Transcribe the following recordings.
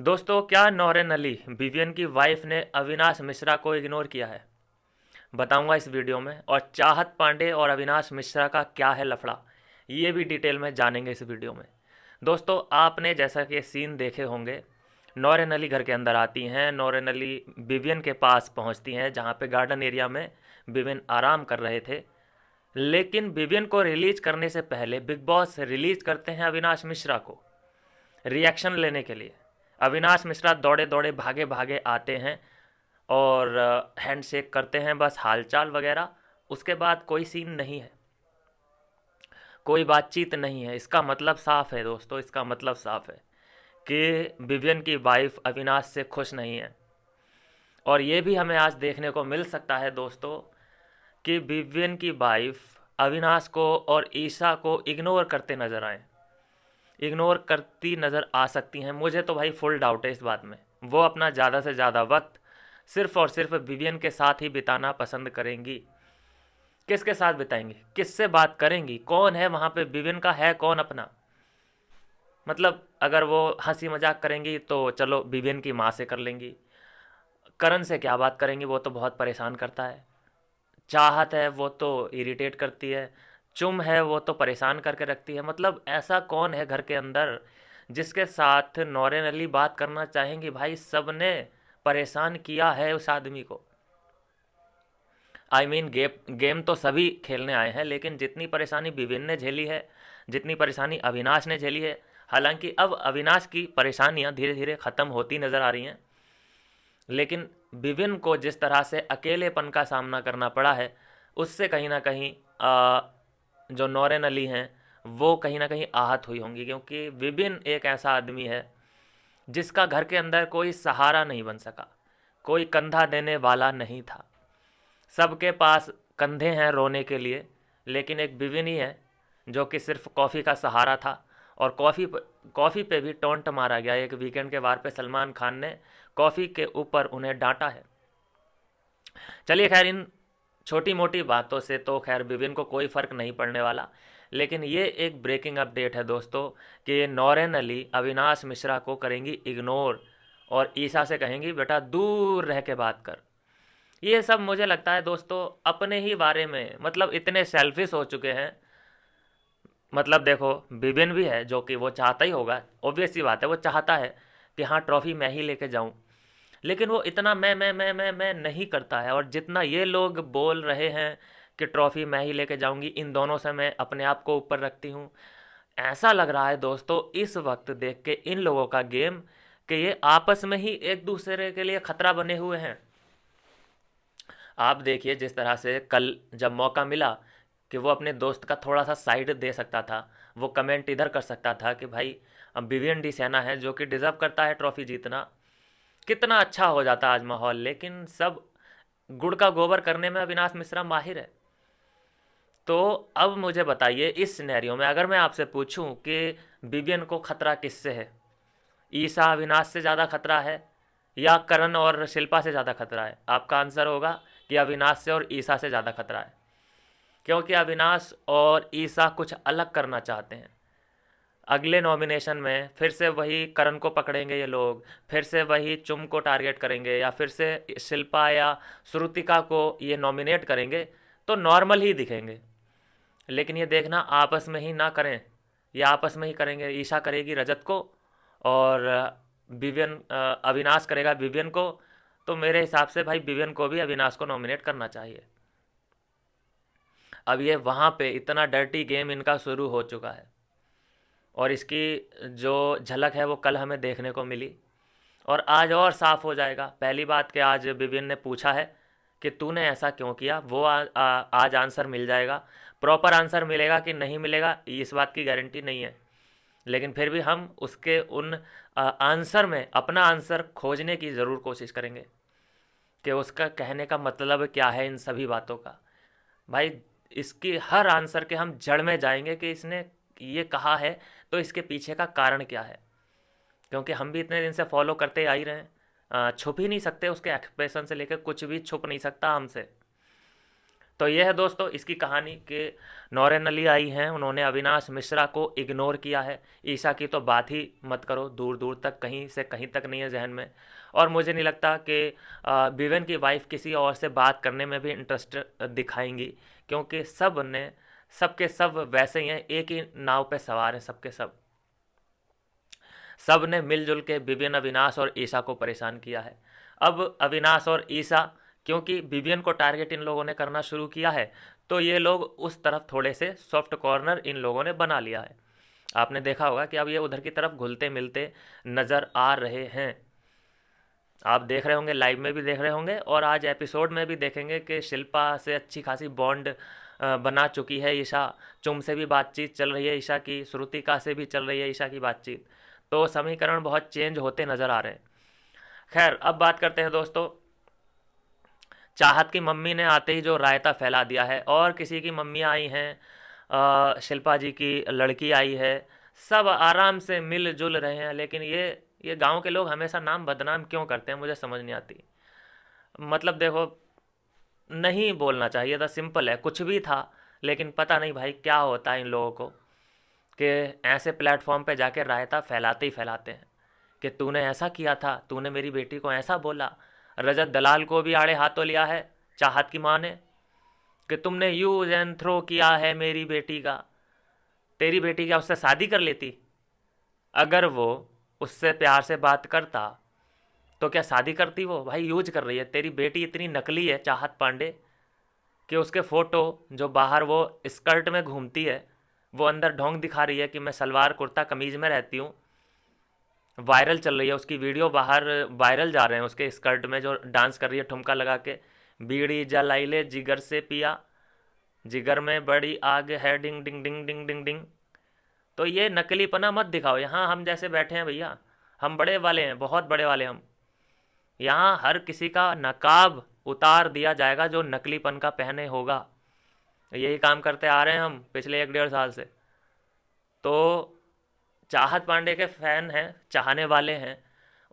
दोस्तों, क्या नौरेन अली विवियन की वाइफ ने अविनाश मिश्रा को इग्नोर किया है? बताऊंगा इस वीडियो में। और चाहत पांडे और अविनाश मिश्रा का क्या है लफड़ा, ये भी डिटेल में जानेंगे इस वीडियो में। दोस्तों, आपने जैसा कि सीन देखे होंगे, नौरेन अली घर के अंदर आती हैं। नौरेन अली विवियन के पास पहुंचती हैं जहां पे गार्डन एरिया में विवियन आराम कर रहे थे। लेकिन विवियन को रिलीज करने से पहले बिग बॉस रिलीज करते हैं अविनाश मिश्रा को रिएक्शन लेने के लिए। अविनाश मिश्रा दौड़े दौड़े भागे भागे आते हैं और हैंडशेक करते हैं, बस हालचाल वगैरह। उसके बाद कोई सीन नहीं है, कोई बातचीत नहीं है। इसका मतलब साफ है दोस्तों, इसका मतलब साफ है कि विवियन की वाइफ अविनाश से खुश नहीं है। और ये भी हमें आज देखने को मिल सकता है दोस्तों कि विवियन की वाइफ अविनाश को और ईशा को इग्नोर करते नजर आए, इग्नोर करती नज़र आ सकती हैं। मुझे तो भाई फुल डाउट है इस बात में। वो अपना ज़्यादा से ज़्यादा वक्त सिर्फ और सिर्फ विवियन के साथ ही बिताना पसंद करेंगी। किसके साथ बिताएंगी, किससे बात करेंगी, कौन है वहाँ पे, विवियन का है कौन अपना? मतलब अगर वो हंसी मजाक करेंगी तो चलो विवियन की माँ से कर लेंगी। करण से क्या बात करेंगी, वो तो बहुत परेशान करता है। चाहत है वो तो इरिटेट करती है। चुम है वो तो परेशान करके रखती है। मतलब ऐसा कौन है घर के अंदर जिसके साथ नौरेन अली बात करना चाहेंगी? भाई सबने परेशान किया है उस आदमी को। गेम तो सभी खेलने आए हैं, लेकिन जितनी परेशानी विभिन्न ने झेली है, जितनी परेशानी अविनाश ने झेली है, हालांकि अब अविनाश की परेशानियां धीरे धीरे ख़त्म होती नज़र आ रही हैं, लेकिन विभिन्न को जिस तरह से अकेलेपन का सामना करना पड़ा है, उससे कहीं ना कहीं जो नौरेन अली हैं वो कहीं ना कहीं आहत हुई होंगी। क्योंकि विभिन्न एक ऐसा आदमी है जिसका घर के अंदर कोई सहारा नहीं बन सका, कोई कंधा देने वाला नहीं था। सबके पास कंधे हैं रोने के लिए, लेकिन एक विभिन्न ही है जो कि सिर्फ कॉफ़ी का सहारा था। और कॉफ़ी पे भी टोंट मारा गया। एक वीकेंड के वार पे सलमान खान ने कॉफ़ी के ऊपर उन्हें डांटा है। चलिए खैर, इन छोटी मोटी बातों से तो खैर विभिन्न को कोई फ़र्क नहीं पड़ने वाला। लेकिन ये एक ब्रेकिंग अपडेट है दोस्तों कि नौरेन अली अविनाश मिश्रा को करेंगी इग्नोर और ईशा से कहेंगी बेटा दूर रह के बात कर। ये सब मुझे लगता है दोस्तों अपने ही बारे में, मतलब इतने सेल्फिश हो चुके हैं। मतलब देखो, विभिन्न भी है जो कि वो चाहता ही होगा, ऑब्वियस सी बात है, वो चाहता है कि हाँ ट्रॉफी मैं ही लेके जाऊं। लेकिन वो इतना मैं नहीं करता है। और जितना ये लोग बोल रहे हैं कि ट्रॉफी मैं ही लेके जाऊंगी, इन दोनों से मैं अपने आप को ऊपर रखती हूँ। ऐसा लग रहा है दोस्तों इस वक्त देख के इन लोगों का गेम कि ये आपस में ही एक दूसरे के लिए खतरा बने हुए हैं। आप देखिए जिस तरह से कल जब मौका मिला कि वो अपने दोस्त का थोड़ा सा साइड दे सकता था, वो कमेंट इधर कर सकता था कि भाई अब विवियन डी सेना है जो कि डिज़र्व करता है ट्रॉफी जीतना, कितना अच्छा हो जाता आज माहौल। लेकिन सब गुड़ का गोबर करने में अविनाश मिश्रा माहिर है। तो अब मुझे बताइए इस सिनेरियो में अगर मैं आपसे पूछूं कि विवियन को खतरा किससे है, ईशा अविनाश से ज़्यादा खतरा है या करण और शिल्पा से ज़्यादा खतरा है? आपका आंसर होगा कि अविनाश से और ईशा से ज़्यादा खतरा है। क्योंकि अविनाश और ईशा कुछ अलग करना चाहते हैं। अगले नॉमिनेशन में फिर से वही करण को पकड़ेंगे ये लोग, फिर से वही चुम को टारगेट करेंगे, या फिर से शिल्पा या श्रुतिका को ये नॉमिनेट करेंगे, तो नॉर्मल ही दिखेंगे। लेकिन ये देखना आपस में ही ना करें, ये आपस में ही करेंगे। ईशा करेगी रजत को और विवियन अविनाश करेगा विवियन को। तो मेरे हिसाब से भाई विवियन को भी अविनाश को नॉमिनेट करना चाहिए। अब ये वहाँ पे इतना डर्टी गेम इनका शुरू हो चुका है और इसकी जो झलक है वो कल हमें देखने को मिली और आज और साफ हो जाएगा। पहली बात कि आज विवियन ने पूछा है कि तूने ऐसा क्यों किया, वो आज आंसर मिल जाएगा। प्रॉपर आंसर मिलेगा कि नहीं मिलेगा इस बात की गारंटी नहीं है, लेकिन फिर भी हम उसके उन आंसर में अपना आंसर खोजने की ज़रूर कोशिश करेंगे कि उसका कहने का मतलब क्या है इन सभी बातों का। भाई इसकी हर आंसर के हम जड़ में जाएंगे कि इसने ये कहा है तो इसके पीछे का कारण क्या है। क्योंकि हम भी इतने दिन से फॉलो करते आ ही रहे हैं, छुप ही नहीं सकते उसके एक्सप्रेशन से लेकर, कुछ भी छुप नहीं सकता हमसे। तो ये है दोस्तों इसकी कहानी कि नौरेन अली आई हैं, उन्होंने अविनाश मिश्रा को इग्नोर किया है। ईशा की तो बात ही मत करो, दूर दूर तक, कहीं से कहीं तक नहीं है जहन में। और मुझे नहीं लगता कि विवेन की वाइफ किसी और से बात करने में भी इंटरेस्ट दिखाएंगी, क्योंकि सबके सब वैसे ही हैं, एक ही नाव पे सवार हैं सबके सब ने मिलजुल के विवियन, अविनाश और ईशा को परेशान किया है। अब अविनाश और ईशा, क्योंकि विवियन को टारगेट इन लोगों ने करना शुरू किया है, तो ये लोग उस तरफ थोड़े से सॉफ्ट कॉर्नर इन लोगों ने बना लिया है। आपने देखा होगा कि अब ये उधर की तरफ घुलते मिलते नज़र आ रहे हैं। आप देख रहे होंगे, लाइव में भी देख रहे होंगे, और आज एपिसोड में भी देखेंगे कि शिल्पा से अच्छी खासी बॉन्ड बना चुकी है ईशा। चुम से भी बातचीत चल रही है ईशा की, श्रुतिका से भी चल रही है ईशा की बातचीत। तो समीकरण बहुत चेंज होते नज़र आ रहे हैं। खैर, अब बात करते हैं दोस्तों, चाहत की मम्मी ने आते ही जो रायता फैला दिया है, और किसी की मम्मियाँ आई हैं, शिल्पा जी की लड़की आई है, सब आराम से मिलजुल रहे हैं। लेकिन ये गांव के लोग हमेशा नाम बदनाम क्यों करते हैं, मुझे समझ नहीं आती। मतलब देखो, नहीं बोलना चाहिए था, सिंपल है, कुछ भी था। लेकिन पता नहीं भाई क्या होता है इन लोगों को, कि ऐसे प्लेटफॉर्म पे जाके रायता फैलाते ही फैलाते हैं कि तूने ऐसा किया था, तूने मेरी बेटी को ऐसा बोला। रजत दलाल को भी आड़े हाथों लिया है चाहत की माँ ने, कि तुमने यूज एंड थ्रो किया है मेरी बेटी का। तेरी बेटी क्या उससे शादी कर लेती? अगर वो उससे प्यार से बात करता तो क्या शादी करती वो? भाई यूज कर रही है। तेरी बेटी इतनी नकली है चाहत पांडे कि उसके फ़ोटो जो बाहर वो स्कर्ट में घूमती है, वो अंदर ढोंग दिखा रही है कि मैं सलवार कुर्ता कमीज़ में रहती हूँ। वायरल चल रही है उसकी वीडियो, बाहर वायरल जा रहे हैं उसके स्कर्ट में जो डांस कर रही है ठुमका लगा के। बीड़ी जलाई ले जिगर से पिया, जिगर में बड़ी आग है, डिंग डिंग डिंग डिंग डिंग डिंग। तो ये नकलीपना मत दिखाओ। यहाँ हम जैसे बैठे हैं भैया, हम बड़े वाले हैं, बहुत बड़े वाले हम। यहाँ हर किसी का नकाब उतार दिया जाएगा जो नकलीपन का पहने होगा। यही काम करते आ रहे हैं हम पिछले 1-1.5 साल से। तो चाहत पांडे के फैन हैं, चाहने वाले हैं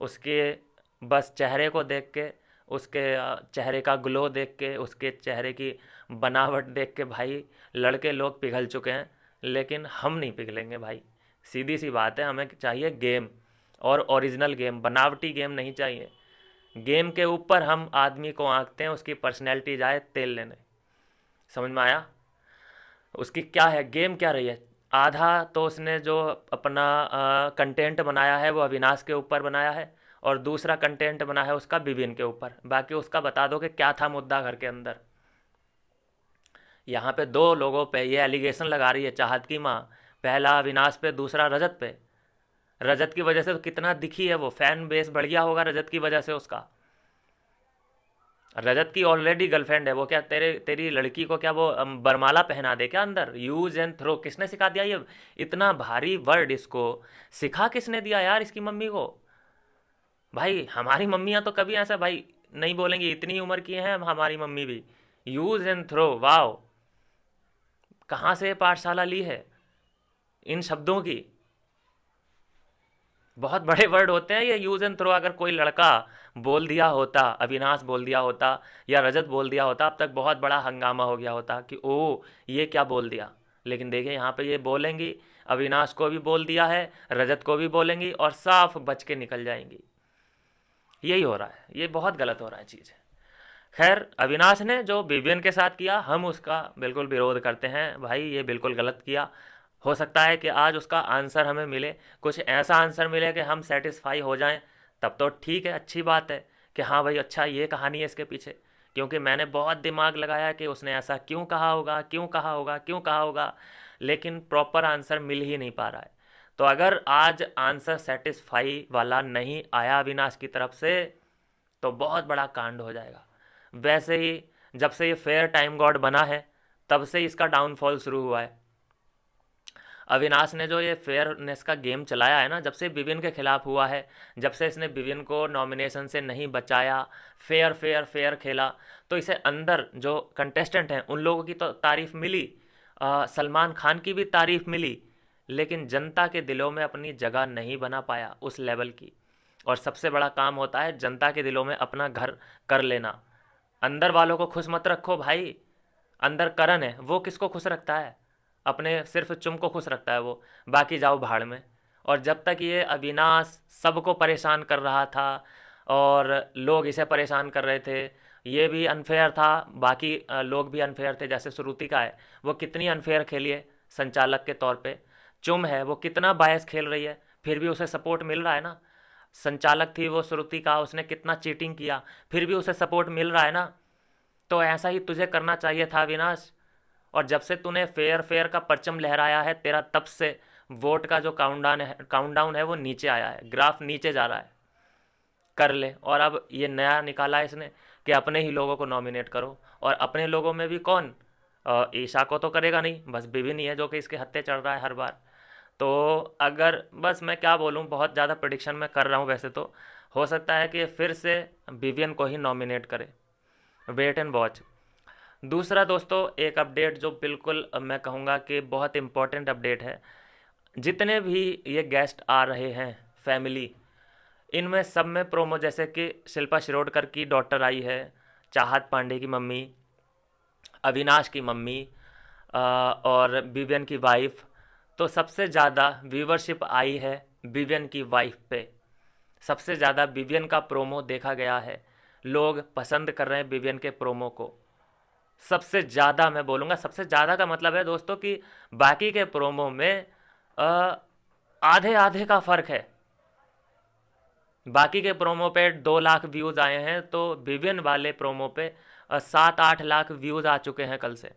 उसके, बस चेहरे को देख के, उसके चेहरे का ग्लो देख के, उसके चेहरे की बनावट देख के भाई लड़के लोग पिघल चुके हैं। लेकिन हम नहीं पिघलेंगे भाई, सीधी सी बात है। हमें चाहिए गेम, और ओरिजिनल गेम, बनावटी गेम नहीं चाहिए। गेम के ऊपर हम आदमी को आंकते हैं, उसकी पर्सनैलिटी जाए तेल लेने। समझ में आया? उसकी क्या है, गेम क्या रही है? आधा तो उसने जो अपना कंटेंट बनाया है वो अविनाश के ऊपर बनाया है, और दूसरा कंटेंट बना है उसका विविन के ऊपर। बाकी उसका बता दो कि क्या था मुद्दा घर के अंदर। यहाँ पे 2 लोगों पे ये एलिगेशन लगा रही है चाहत की माँ, पहला अविनाश पे, दूसरा रजत पे। रजत की वजह से तो कितना दिखी है वो, फैन बेस बढ़ गया होगा रजत की वजह से उसका। रजत की ऑलरेडी गर्लफ्रेंड है वो, क्या तेरी लड़की को क्या वो बरमाला पहना दे क्या अंदर? यूज एंड थ्रो किसने सिखा दिया ये इतना भारी वर्ड? इसको सिखा किसने दिया यार इसकी मम्मी को? भाई हमारी मम्मियाँ तो कभी ऐसा भाई नहीं बोलेंगी, इतनी उम्र की हैं हमारी मम्मी भी। यूज एंड थ्रो, वाओ, कहाँ से पाठशाला ली है इन शब्दों की? बहुत बड़े वर्ड होते हैं ये यूज एंड थ्रो। अगर कोई लड़का बोल दिया होता, अविनाश बोल दिया होता या रजत बोल दिया होता, अब तक बहुत बड़ा हंगामा हो गया होता कि ओ ये क्या बोल दिया। लेकिन देखिए यहाँ पे ये बोलेंगी, अविनाश को भी बोल दिया है, रजत को भी बोलेंगी, और साफ बच के निकल जाएंगी। यही हो रहा है, ये बहुत गलत हो रहा है चीज़। खैर, अविनाश ने जो विवियन के साथ किया हम उसका बिल्कुल विरोध करते हैं भाई, ये बिल्कुल गलत किया। हो सकता है कि आज उसका आंसर हमें मिले, कुछ ऐसा आंसर मिले कि हम सेटिस्फाई हो जाएं, तब तो ठीक है, अच्छी बात है कि हाँ भाई अच्छा ये कहानी है इसके पीछे। क्योंकि मैंने बहुत दिमाग लगाया कि उसने ऐसा क्यों कहा होगा, क्यों कहा होगा, क्यों कहा होगा, लेकिन प्रॉपर आंसर मिल ही नहीं पा रहा है। तो अगर आज आंसर सेटिस्फाई वाला नहीं आया अविनाश की तरफ से, तो बहुत बड़ा कांड हो जाएगा। वैसे ही जब से ये फेयर टाइम गॉड बना है तब से इसका डाउनफॉल शुरू हुआ है। अविनाश ने जो ये फेयरनेस का गेम चलाया है ना, जब से विविन के खिलाफ हुआ है, जब से इसने विविन को नॉमिनेशन से नहीं बचाया, फेयर फेयर फेयर खेला, तो इसे अंदर जो कंटेस्टेंट हैं उन लोगों की तो तारीफ़ मिली, सलमान खान की भी तारीफ़ मिली, लेकिन जनता के दिलों में अपनी जगह नहीं बना पाया उस लेवल की। और सबसे बड़ा काम होता है जनता के दिलों में अपना घर कर लेना। अंदर वालों को खुश मत रखो भाई, अंदर करण है, वो किसको खुश रखता है? अपने सिर्फ चुम को खुश रखता है वो, बाकी जाओ भाड़ में। और जब तक ये अविनाश सबको परेशान कर रहा था और लोग इसे परेशान कर रहे थे, ये भी अनफेयर था, बाकी लोग भी अनफेयर थे। जैसे श्रुतिका है, वो कितनी अनफेयर खेली है संचालक के तौर पे। चुम है, वो कितना बायस खेल रही है, फिर भी उसे सपोर्ट मिल रहा है ना। संचालक थी वो श्रुतिका, उसने कितना चीटिंग किया, फिर भी उसे सपोर्ट मिल रहा है ना। तो ऐसा ही तुझे करना चाहिए था अविनाश। और जब से तूने फेयर फेयर का परचम लहराया है, तेरा तब से वोट का जो काउंटडाउन है वो नीचे आया है, ग्राफ नीचे जा रहा है। कर ले। और अब ये नया निकाला है इसने कि अपने ही लोगों को नॉमिनेट करो, और अपने लोगों में भी कौन? ईशा को तो करेगा नहीं, बस विभिन्न ही है जो कि इसके हत्थे चढ़ रहा है हर बार। तो अगर बस मैं क्या बोलूँ, बहुत ज़्यादा प्रेडिक्शन मैं कर रहा हूँ वैसे तो। हो सकता है कि फिर से विवियन को ही नॉमिनेट करे। Wait and watch. दूसरा दोस्तों, एक अपडेट जो बिल्कुल मैं कहूँगा कि बहुत इम्पोर्टेंट अपडेट है। जितने भी ये गेस्ट आ रहे हैं फैमिली, इनमें सब में प्रोमो, जैसे कि शिल्पा शिरोडकर की डॉटर आई है, चाहत पांडे की मम्मी, अविनाश की मम्मी, और विवियन की वाइफ। तो सबसे ज़्यादा व्यूवरशिप आई है विवियन की वाइफ पे। सबसे ज़्यादा विवियन का प्रोमो देखा गया है, लोग पसंद कर रहे हैं विवियन के प्रोमो को। सबसे ज़्यादा मैं बोलूँगा, सबसे ज़्यादा का मतलब है दोस्तों कि बाकी के प्रोमो में आधे आधे का फ़र्क है। बाकी के प्रोमो पे 2 लाख व्यूज़ आए हैं, तो विवियन वाले प्रोमो पे 7-8 लाख व्यूज़ आ चुके हैं कल से।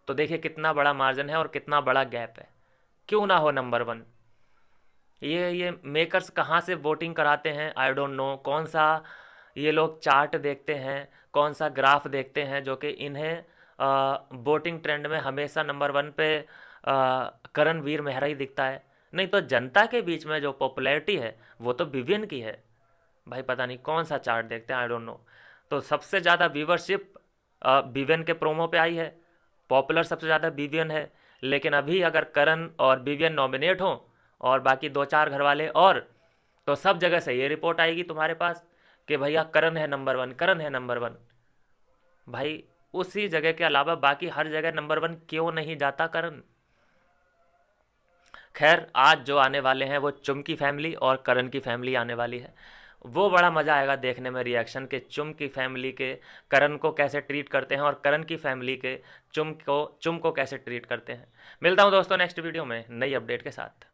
तो देखिए कितना बड़ा मार्जिन है और कितना बड़ा गैप है। क्यों ना हो नंबर 1। ये मेकर्स कहाँ से वोटिंग कराते हैं, आई डोंट नो। कौन सा ये लोग चार्ट देखते हैं, कौन सा ग्राफ देखते हैं जो कि इन्हें वोटिंग ट्रेंड में हमेशा नंबर 1 पे करणवीर मेहरा ही दिखता है। नहीं तो जनता के बीच में जो पॉपुलैरिटी है वो तो विवियन की है। भाई पता नहीं कौन सा चार्ट देखते हैं, आई डोंट नो। तो सबसे ज़्यादा व्यूवरशिप विवियन के प्रोमो पे आई है, पॉपुलर सबसे ज़्यादा विवियन है। लेकिन अभी अगर करण और विवियन नॉमिनेट हों और बाकी 2-4 घर वाले और, तो सब जगह से ये रिपोर्ट आएगी तुम्हारे पास कि भैया करण है नंबर 1, करण है नंबर 1। भाई उसी जगह के अलावा बाकी हर जगह नंबर 1 क्यों नहीं जाता करण? खैर, आज जो आने वाले हैं वो चुम की फैमिली और करण की फैमिली आने वाली है। वो बड़ा मज़ा आएगा देखने में, रिएक्शन के चुम की फैमिली के करण को कैसे ट्रीट करते हैं और करण की फैमिली के चुम को कैसे ट्रीट करते हैं। मिलता हूँ दोस्तों नेक्स्ट वीडियो में नई अपडेट के साथ।